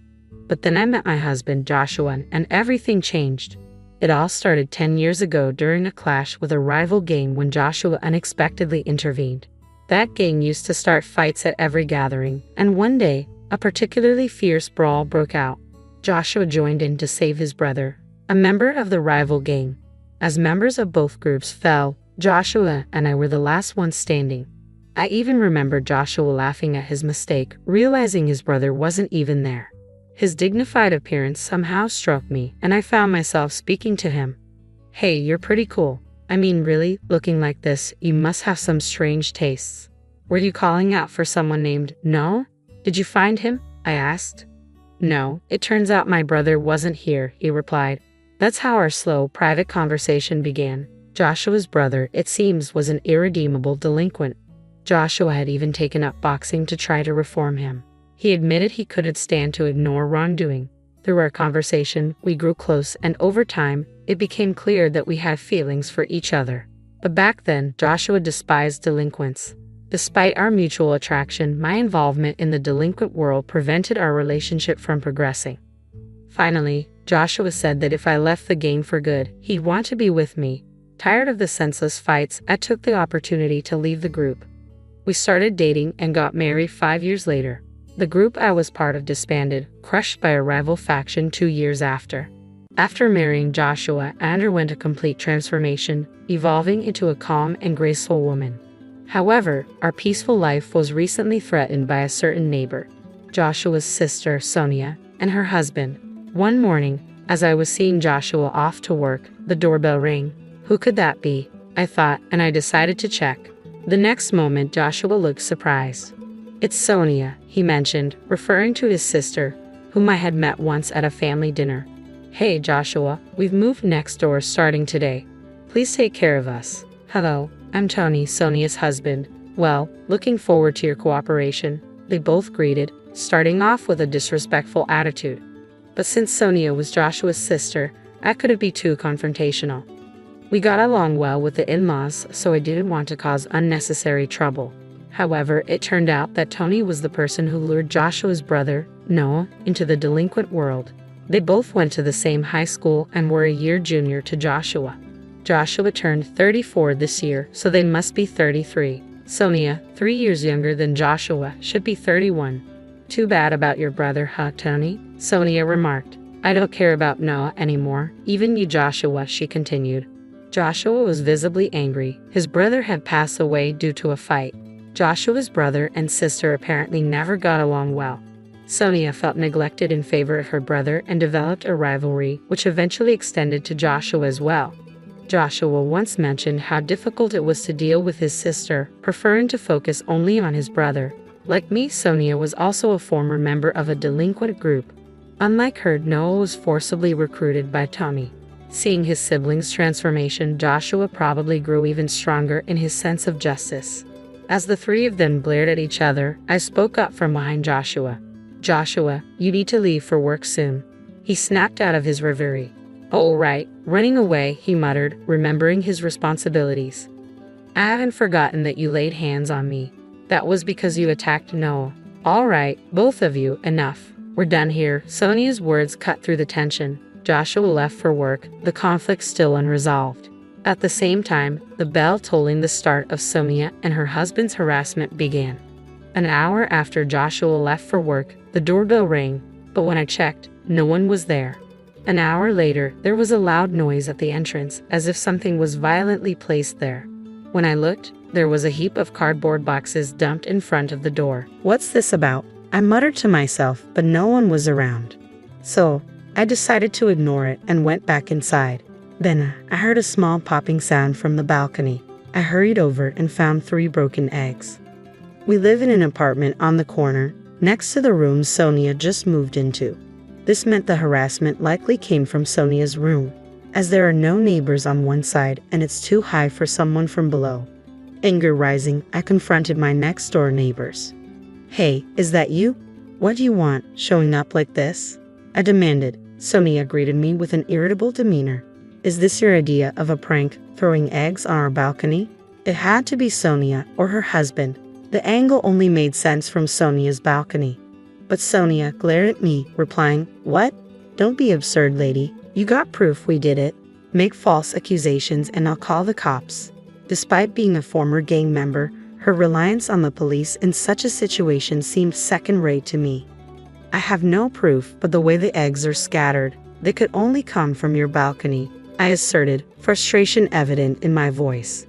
But then I met my husband, Joshua, and everything changed. It all started 10 years ago during a clash with a rival gang when Joshua unexpectedly intervened. That gang used to start fights at every gathering, and one day, a particularly fierce brawl broke out. Joshua joined in to save his brother, a member of the rival gang. As members of both groups fell, Joshua and I were the last ones standing. I even remember Joshua laughing at his mistake, realizing his brother wasn't even there. His dignified appearance somehow struck me, and I found myself speaking to him. "Hey, you're pretty cool. I mean, really, looking like this, you must have some strange tastes. Were you calling out for someone named No? Did you find him?" I asked. "No, it turns out my brother wasn't here," he replied. That's how our slow, private conversation began. Joshua's brother, it seems, was an irredeemable delinquent. Joshua had even taken up boxing to try to reform him. He admitted he couldn't stand to ignore wrongdoing. Through our conversation, we grew close, and over time, it became clear that we had feelings for each other. But back then, Joshua despised delinquents. Despite our mutual attraction, my involvement in the delinquent world prevented our relationship from progressing. Finally, Joshua said that if I left the gang for good, he'd want to be with me. Tired of the senseless fights, I took the opportunity to leave the group. We started dating and got married 5 years later. The group I was part of disbanded, crushed by a rival faction 2 years after. After marrying Joshua, I underwent a complete transformation, evolving into a calm and graceful woman. However, our peaceful life was recently threatened by a certain neighbor, Joshua's sister, Sonia. and her husband. One morning, as I was seeing Joshua off to work, the doorbell rang. Who could that be? I thought, and I decided to check. The next moment, Joshua looked surprised. It's Sonia, he mentioned, referring to his sister, whom I had met once at a family dinner. Hey, Joshua, we've moved next door starting today. Please take care of us. Hello, I'm Tony, Sonia's husband. Well, looking forward to your cooperation. They both greeted, starting off with a disrespectful attitude. But since Sonia was Joshua's sister, I couldn't be too confrontational. We got along well with the in-laws, so I didn't want to cause unnecessary trouble. However, it turned out that Tony was the person who lured Joshua's brother, Noah, into the delinquent world. They both went to the same high school and were a year junior to Joshua. Joshua turned 34 this year, so they must be 33. Sonia, 3 years younger than Joshua, should be 31. Too bad about your brother, huh, Tony? Sonia remarked. I don't care about Noah anymore, even you, Joshua, she continued. Joshua was visibly angry. His brother had passed away due to a fight. Joshua's brother and sister apparently never got along well. Sonia felt neglected in favor of her brother and developed a rivalry, which eventually extended to Joshua as well. Joshua once mentioned how difficult it was to deal with his sister, preferring to focus only on his brother. Like me, Sonia was also a former member of a delinquent group. Unlike her, Noah was forcibly recruited by Tony. Seeing his siblings' transformation, Joshua probably grew even stronger in his sense of justice. As the three of them glared at each other, I spoke up from behind Joshua. Joshua, you need to leave for work soon. He snapped out of his reverie. Oh, right, running away, he muttered, remembering his responsibilities. I haven't forgotten that you laid hands on me. That was because you attacked Noah. All right, both of you, enough. We're done here. Sonia's words cut through the tension. Joshua left for work, the conflict still unresolved. At the same time, the bell tolling the start of Sonia and her husband's harassment began. An hour after Joshua left for work, the doorbell rang, but when I checked, no one was there. An hour later, there was a loud noise at the entrance, as if something was violently placed there. When I looked, there was a heap of cardboard boxes dumped in front of the door. What's this about? I muttered to myself, but no one was around. So, I decided to ignore it and went back inside. Then, I heard a small popping sound from the balcony. I hurried over and found 3 broken eggs. We live in an apartment on the corner, next to the room Sonia just moved into. This meant the harassment likely came from Sonia's room, as there are no neighbors on one side and it's too high for someone from below. Anger rising, I confronted my next-door neighbors. Hey, is that you? What do you want, showing up like this? I demanded. Sonia greeted me with an irritable demeanor. Is this your idea of a prank, throwing eggs on our balcony? It had to be Sonia or her husband. The angle only made sense from Sonia's balcony. But Sonia glared at me, replying, What? Don't be absurd, lady. You got proof we did it. Make false accusations and I'll call the cops. Despite being a former gang member, her reliance on the police in such a situation seemed second-rate to me. I have no proof, but the way the eggs are scattered, they could only come from your balcony, I asserted, frustration evident in my voice.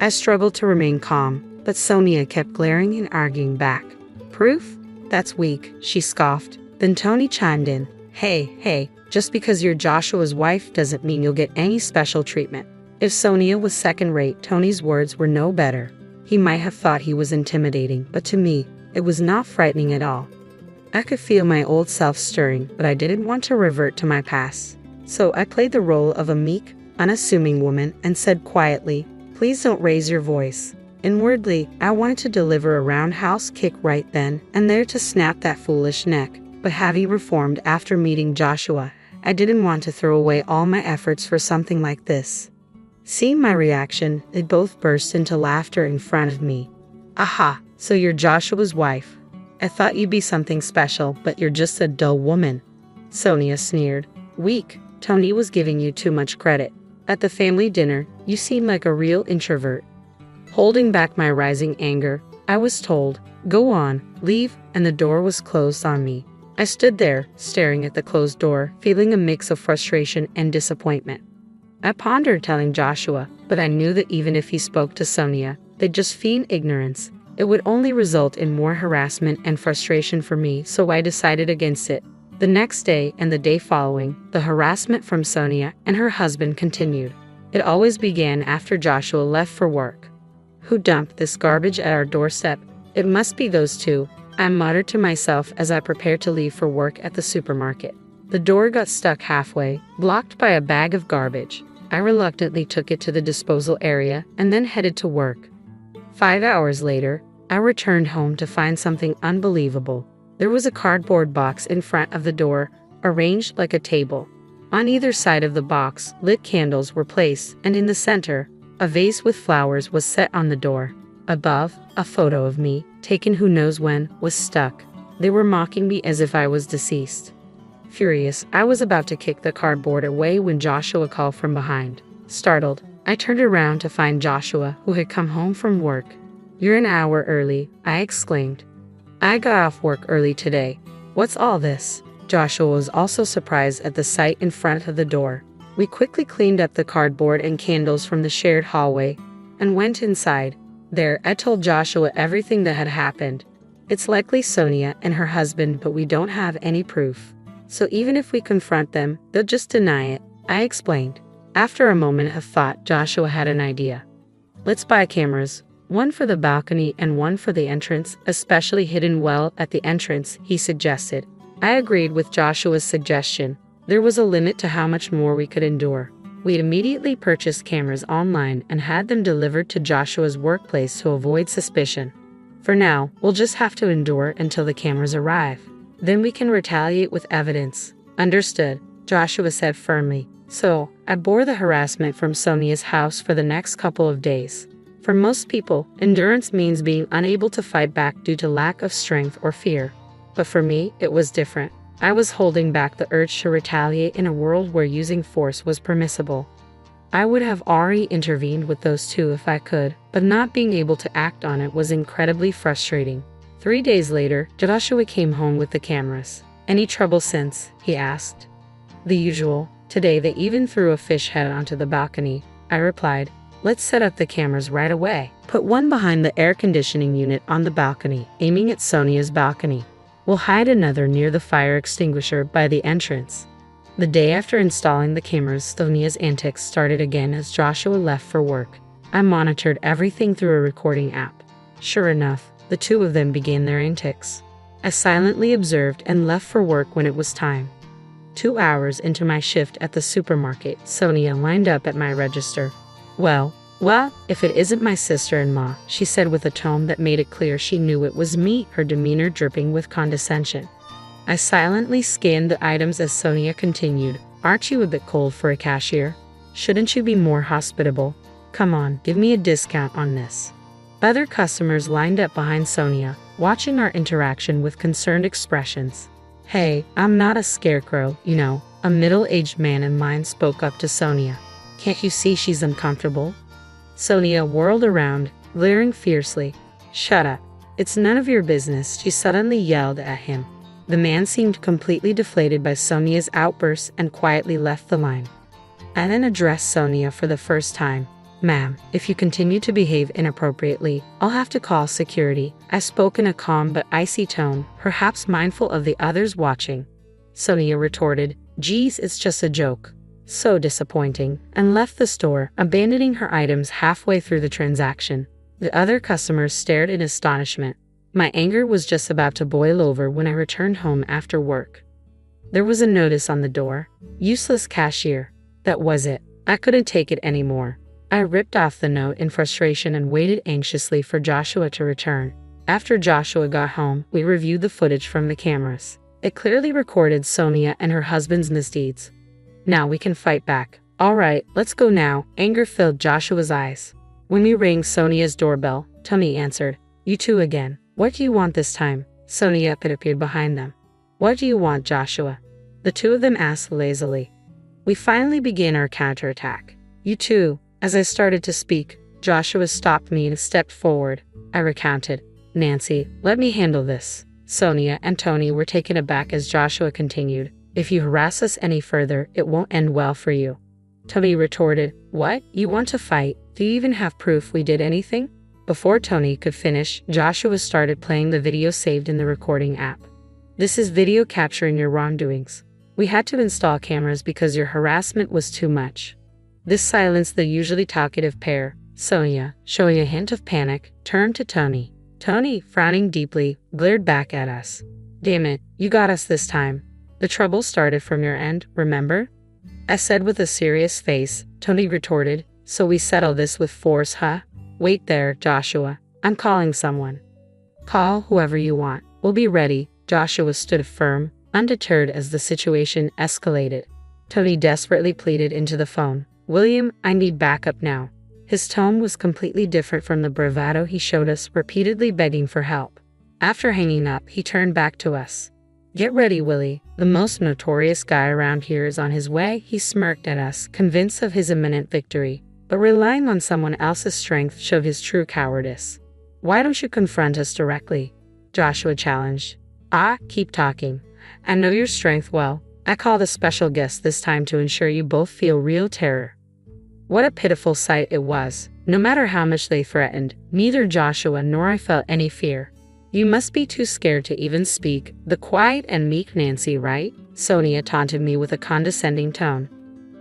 I struggled to remain calm, but Sonia kept glaring and arguing back. Proof? That's weak, she scoffed. Then Tony chimed in. Hey, just because you're Joshua's wife doesn't mean you'll get any special treatment. If Sonia was second-rate, Tony's words were no better. He might have thought he was intimidating, but to me, it was not frightening at all. I could feel my old self stirring, but I didn't want to revert to my past. So I played the role of a meek, unassuming woman and said quietly, Please don't raise your voice. Inwardly, I wanted to deliver a roundhouse kick right then and there to snap that foolish neck. But having reformed after meeting Joshua, I didn't want to throw away all my efforts for something like this. Seeing my reaction, they both burst into laughter in front of me. Aha, so you're Joshua's wife. I thought you'd be something special, but you're just a dull woman. Sonia sneered. Weak. Tony was giving you too much credit. At the family dinner, you seemed like a real introvert. Holding back my rising anger, I was told, Go on, leave, and the door was closed on me. I stood there, staring at the closed door, feeling a mix of frustration and disappointment. I pondered telling Joshua, but I knew that even if he spoke to Sonia, they'd just feign ignorance. It would only result in more harassment and frustration for me, so I decided against it. The next day and the day following, the harassment from Sonia and her husband continued. It always began after Joshua left for work. Who dumped this garbage at our doorstep? It must be those two, I muttered to myself as I prepared to leave for work at the supermarket. The door got stuck halfway, blocked by a bag of garbage. I reluctantly took it to the disposal area and then headed to work. 5 hours later, I returned home to find something unbelievable. There was a cardboard box in front of the door, arranged like a table. On either side of the box, lit candles were placed, and in the center, a vase with flowers was set on the door. Above, a photo of me, taken who knows when, was stuck. They were mocking me as if I was deceased. Furious, I was about to kick the cardboard away when Joshua called from behind. Startled, I turned around to find Joshua, who had come home from work. "You're an hour early," I exclaimed. "I got off work early today. What's all this?" Joshua was also surprised at the sight in front of the door. We quickly cleaned up the cardboard and candles from the shared hallway and went inside. There, I told Joshua everything that had happened. "It's likely Sonia and her husband, but we don't have any proof. So even if we confront them, they'll just deny it," I explained. After a moment of thought, Joshua had an idea. "Let's buy cameras, one for the balcony and one for the entrance, especially hidden well at the entrance," he suggested. I agreed with Joshua's suggestion. There was a limit to how much more we could endure. We immediately purchased cameras online and had them delivered to Joshua's workplace to avoid suspicion. "For now, we'll just have to endure until the cameras arrive. Then we can retaliate with evidence." "Understood," Joshua said firmly. So, I bore the harassment from Sonia's house for the next couple of days. For most people, endurance means being unable to fight back due to lack of strength or fear. But for me, it was different. I was holding back the urge to retaliate in a world where using force was permissible. I would have already intervened with those two if I could, but not being able to act on it was incredibly frustrating. 3 days later, Joshua came home with the cameras. "Any trouble since?" he asked. "The usual. Today they even threw a fish head onto the balcony," I replied. "Let's set up the cameras right away. Put one behind the air conditioning unit on the balcony, aiming at Sonia's balcony. We'll hide another near the fire extinguisher by the entrance." The day after installing the cameras, Sonia's antics started again as Joshua left for work. I monitored everything through a recording app. Sure enough, the two of them began their antics. I silently observed and left for work when it was time. 2 hours into my shift at the supermarket, Sonia lined up at my register. Well, if it isn't my sister-in-law," she said with a tone that made it clear she knew it was me, her demeanor dripping with condescension. I silently scanned the items as Sonia continued. "Aren't you a bit cold for a cashier? Shouldn't you be more hospitable? Come on, give me a discount on this." Other customers lined up behind Sonia, watching our interaction with concerned expressions. "Hey, I'm not a scarecrow, you know," a middle-aged man in line spoke up to Sonia. "Can't you see she's uncomfortable?" Sonia whirled around, glaring fiercely. "Shut up. It's none of your business," she suddenly yelled at him. The man seemed completely deflated by Sonia's outburst and quietly left the line. I then addressed Sonia for the first time. "Ma'am, if you continue to behave inappropriately, I'll have to call security." I spoke in a calm but icy tone, perhaps mindful of the others watching. Sonia retorted, "Geez, it's just a joke." So disappointing, and left the store, abandoning her items halfway through the transaction. The other customers stared in astonishment. My anger was just about to boil over when I returned home after work. There was a notice on the door. "Useless cashier." That was it. I couldn't take it anymore. I ripped off the note in frustration and waited anxiously for Joshua to return. After Joshua got home, we reviewed the footage from the cameras. It clearly recorded Sonia and her husband's misdeeds. "Now we can fight back." "All right, let's go now." Anger filled Joshua's eyes. When we rang Sonia's doorbell, Tommy answered. "You two again. What do you want this time?" Sonia appeared behind them. "What do you want, Joshua?" the two of them asked lazily. We finally began our counterattack. "You two." As I started to speak, Joshua stopped me and stepped forward. I recounted. "Nancy, let me handle this." Sonia and Tony were taken aback as Joshua continued. "If you harass us any further, it won't end well for you." Tony retorted, "What? You want to fight? Do you even have proof we did anything?" Before Tony could finish, Joshua started playing the video saved in the recording app. This is video capturing your wrongdoings. We had to install cameras because your harassment was too much. This silenced the usually talkative pair. Sonia, showing a hint of panic, turned to Tony. Tony, frowning deeply, glared back at us. Damn it, you got us this time. The trouble started from your end, remember? I said with a serious face. Tony retorted, so we settle this with force, huh? Wait there, Joshua. I'm calling someone. Call whoever you want. We'll be ready. Joshua stood firm, undeterred as the situation escalated. Tony desperately pleaded into the phone. William, I need backup now. His tone was completely different from the bravado he showed us, repeatedly begging for help. After hanging up, he turned back to us. Get ready, Willie. The most notorious guy around here is on his way. He smirked at us, convinced of his imminent victory. But relying on someone else's strength showed his true cowardice. Why don't you confront us directly? Joshua challenged. Keep talking. I know your strength well. I called a special guest this time to ensure you both feel real terror. What a pitiful sight it was. No matter how much they threatened, neither Joshua nor I felt any fear. You must be too scared to even speak. The quiet and meek Nancy, right? Sonia taunted me with a condescending tone.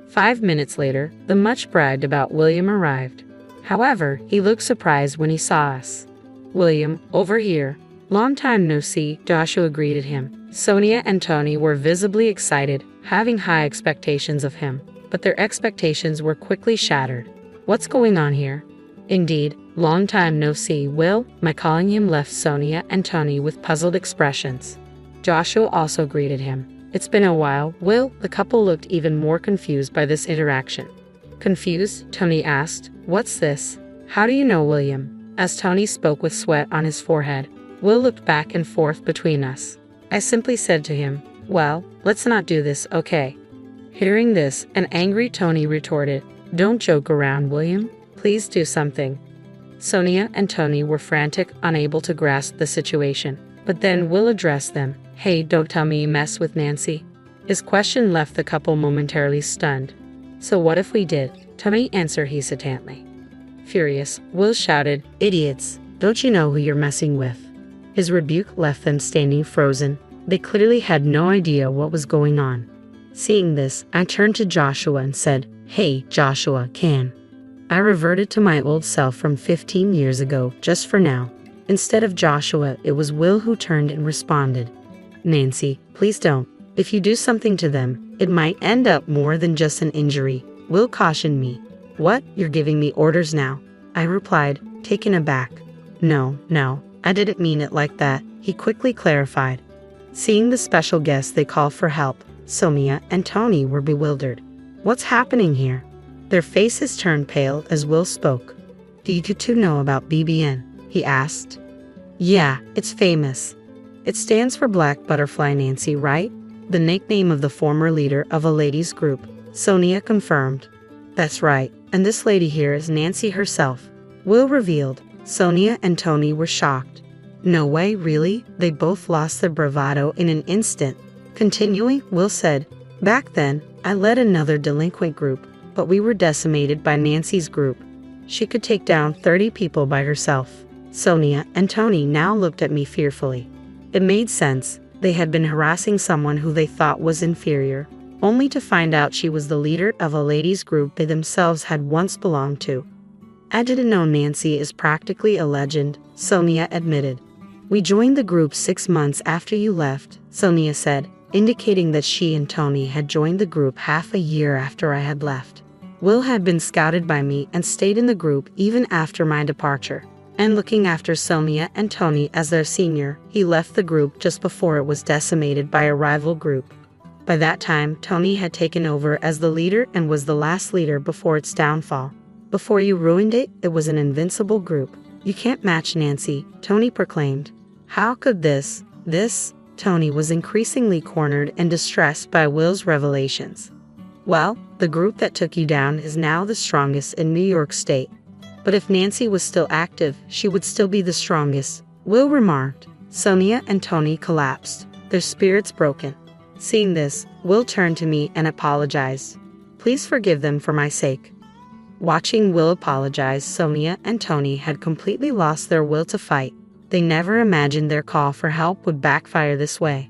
5 minutes later, the much bragged about William arrived. However, he looked surprised when he saw us. William, over here. Long time no see, Joshua greeted him. Sonia and Tony were visibly excited, having high expectations of him. But their expectations were quickly shattered. What's going on here? Indeed, long time no see, Will. My calling him left Sonia and Tony with puzzled expressions. Joshua also greeted him. It's been a while, Will. The couple looked even more confused by this interaction. Confused? Tony asked. What's this? How do you know William? As Tony spoke with sweat on his forehead, Will looked back and forth between us. I simply said to him, well, let's not do this, okay? Hearing this, an angry Tony retorted, don't joke around, William. Please do something. Sonia and Tony were frantic, unable to grasp the situation. But then Will addressed them. Hey, don't tell me you mess with Nancy. His question left the couple momentarily stunned. So what if we did? Tony answered hesitantly. Furious, Will shouted, idiots, don't you know who you're messing with? His rebuke left them standing frozen. They clearly had no idea what was going on. Seeing this, I turned to Joshua and said, hey, Joshua, I reverted to my old self from 15 years ago, just for now. Instead of Joshua, it was Will who turned and responded. Nancy, please don't. If you do something to them, it might end up more than just an injury. Will cautioned me. What? You're giving me orders now? I replied, taken aback. No, I didn't mean it like that, he quickly clarified. Seeing the special guest they called for help, Sonia and Tony were bewildered. What's happening here? Their faces turned pale as Will spoke. Do you two know about BBN? He asked. Yeah, it's famous. It stands for Black Butterfly Nancy, right? The nickname of the former leader of a ladies' group, Sonia confirmed. That's right, and this lady here is Nancy herself, Will revealed. Sonia and Tony were shocked. No way, really? They both lost their bravado in an instant. Continuing, Will said, back then, I led another delinquent group, but we were decimated by Nancy's group. She could take down 30 people by herself. Sonia and Tony now looked at me fearfully. It made sense. They had been harassing someone who they thought was inferior, only to find out she was the leader of a ladies' group they themselves had once belonged to. I didn't know Nancy is practically a legend, Sonia admitted. We joined the group 6 months after you left, Sonia said, indicating that she and Tony had joined the group half a year after I had left. Will had been scouted by me and stayed in the group even after my departure. And looking after Sonia and Tony as their senior, he left the group just before it was decimated by a rival group. By that time, Tony had taken over as the leader and was the last leader before its downfall. Before you ruined it, it was an invincible group. You can't match Nancy, Tony proclaimed. How could this? Tony was increasingly cornered and distressed by Will's revelations. Well, the group that took you down is now the strongest in New York State. But if Nancy was still active, she would still be the strongest, Will remarked. Sonia and Tony collapsed, their spirits broken. Seeing this, Will turned to me and apologized. Please forgive them for my sake. Watching Will apologize, Sonia and Tony had completely lost their will to fight. They never imagined their call for help would backfire this way.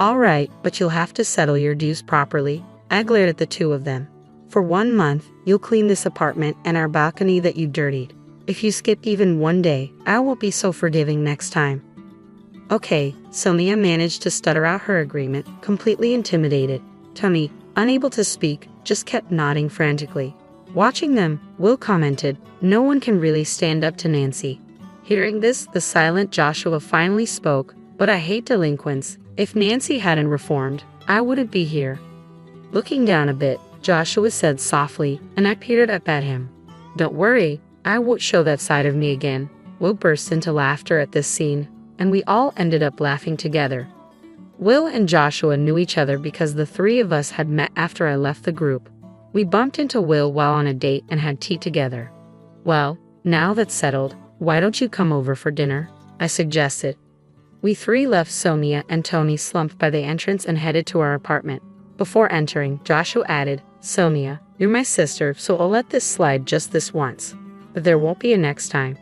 All right, but you'll have to settle your dues properly. I glared at the two of them. For 1 month, you'll clean this apartment and our balcony that you dirtied. If you skip even one day, I won't be so forgiving next time. Okay, Sonia managed to stutter out her agreement, completely intimidated. Tommy, unable to speak, just kept nodding frantically. Watching them, Will commented, "No one can really stand up to Nancy." Hearing this, the silent Joshua finally spoke, "But I hate delinquents. If Nancy hadn't reformed, I wouldn't be here." Looking down a bit, Joshua said softly, and I peered up at him. "Don't worry, I won't show that side of me again." Will burst into laughter at this scene, and we all ended up laughing together. Will and Joshua knew each other because the three of us had met after I left the group. We bumped into Will while on a date and had tea together. "Well, now that's settled, why don't you come over for dinner?" I suggested. We three left Sonia and Tony slumped by the entrance and headed to our apartment. Before entering, Joshua added, "Sonia, you're my sister, so I'll let this slide just this once. But there won't be a next time."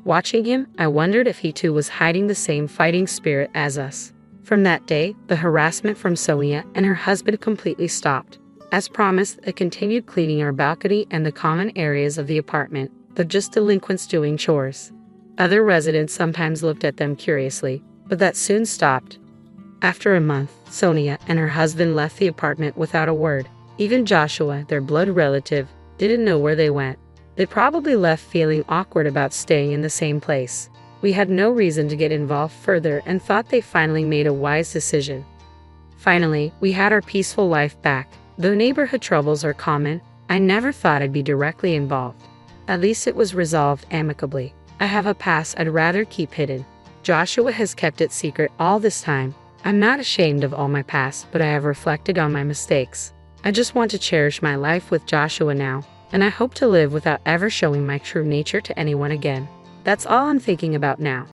Watching him, I wondered if he too was hiding the same fighting spirit as us. From that day, the harassment from Sonia and her husband completely stopped. As promised, I continued cleaning our balcony and the common areas of the apartment, though just delinquents doing chores. Other residents sometimes looked at them curiously, but that soon stopped. After a month, Sonia and her husband left the apartment without a word. Even Joshua, their blood relative, didn't know where they went. They probably left feeling awkward about staying in the same place. We had no reason to get involved further and thought they finally made a wise decision. Finally, we had our peaceful life back. Though neighborhood troubles are common, I never thought I'd be directly involved. At least it was resolved amicably. I have a past I'd rather keep hidden. Joshua has kept it secret all this time. I'm not ashamed of all my past, but I have reflected on my mistakes. I just want to cherish my life with Joshua now, and I hope to live without ever showing my true nature to anyone again. That's all I'm thinking about now.